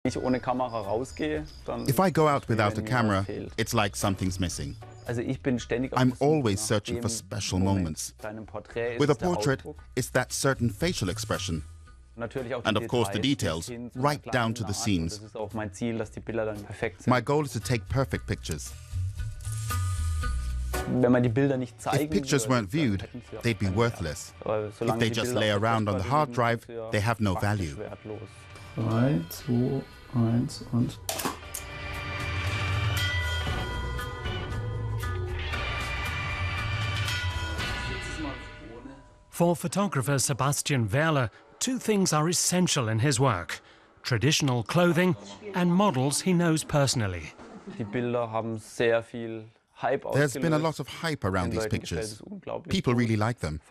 If I go out without a camera, it's like something's missing. I'm always searching for special moments. With a portrait, it's that certain facial expression. And of course the details, right down to the scenes. My goal is to take perfect pictures. If pictures weren't viewed, they'd be worthless. If they just lay around on the hard drive, they have no value. 3, 2, 1 und... For photographer Sebastian Werle, two things are essential in his work: traditional clothing and models he knows personally. There's been a lot of hype around these pictures. People really like them.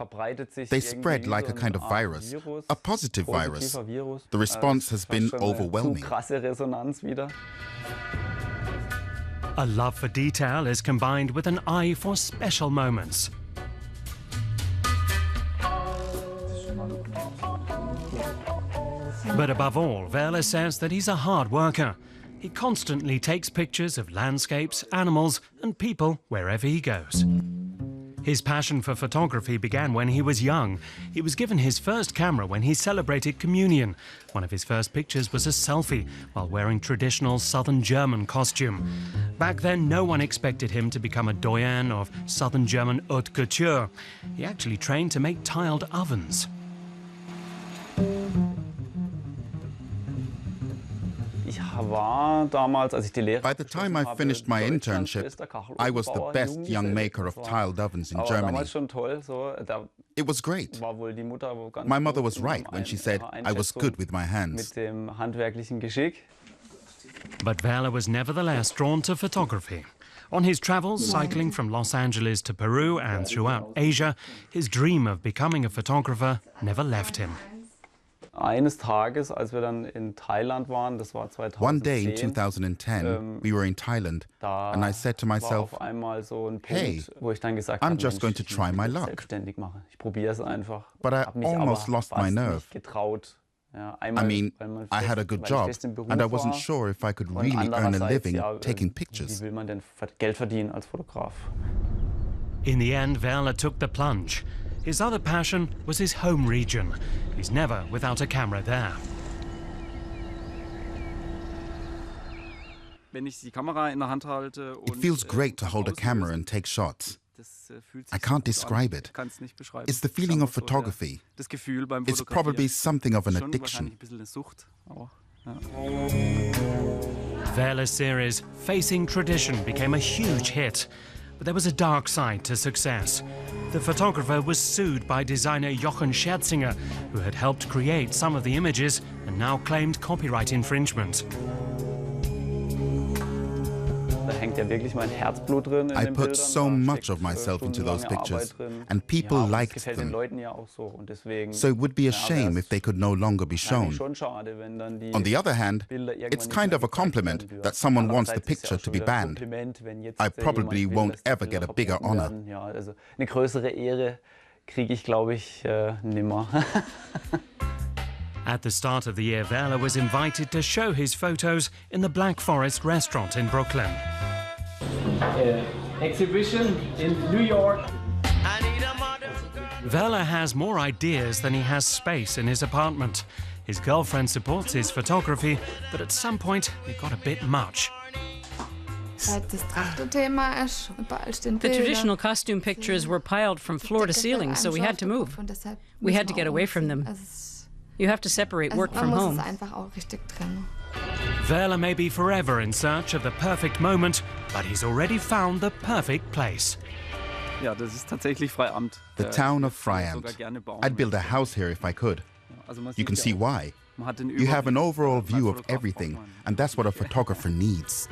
They spread like a kind of virus, a positive virus. The response has been overwhelming. A love for detail is combined with an eye for special moments. But above all, Werle says that he's a hard worker. He constantly takes pictures of landscapes, animals and people wherever he goes. His passion for photography began when he was young. He was given his first camera when he celebrated communion. One of his first pictures was a selfie while wearing traditional southern German costume. Back then, no one expected him to become a doyen of southern German haute couture. He actually trained to make tiled ovens. By the time I finished my internship, I was the best young maker of tiled ovens in Germany. It was great. My mother was right when she said I was good with my hands. But Werle was nevertheless drawn to photography. On his travels, cycling from Los Angeles to Peru and throughout Asia, his dream of becoming a photographer never left him. One day in 2010, we were in Thailand, and I said to myself, hey, I'm just going to try my luck. But I almost lost my nerve. I mean, I had a good job, and I wasn't sure if I could really earn a living taking pictures. In the end, Werle took the plunge. His other passion was his home region. He's never without a camera there. It feels great to hold a camera and take shots. I can't describe it. It's the feeling of photography. It's probably something of an addiction. Werle's series, Facing Tradition, became a huge hit. But there was a dark side to success. The photographer was sued by designer Jochen Scherzinger, who had helped create some of the images and now claimed copyright infringement. I put so much of myself into those pictures, and people liked them. So it would be a shame if they could no longer be shown. On the other hand, it's kind of a compliment that someone wants the picture to be banned. I probably won't ever get a bigger honor. At the start of the year, Werle was invited to show his photos in the Black Forest restaurant in Brooklyn. Exhibition in New York. Werle has more ideas than he has space in his apartment. His girlfriend supports his photography, but at some point it got a bit much. The traditional costume pictures were piled from floor to ceiling, so we had to move. We had to get away from them. You have to separate work from home. Werle may be forever in search of the perfect moment, but he's already found the perfect place. The town of Freiamt. I'd build a house here if I could. You can see why. You have an overall view of everything, and that's what a photographer needs.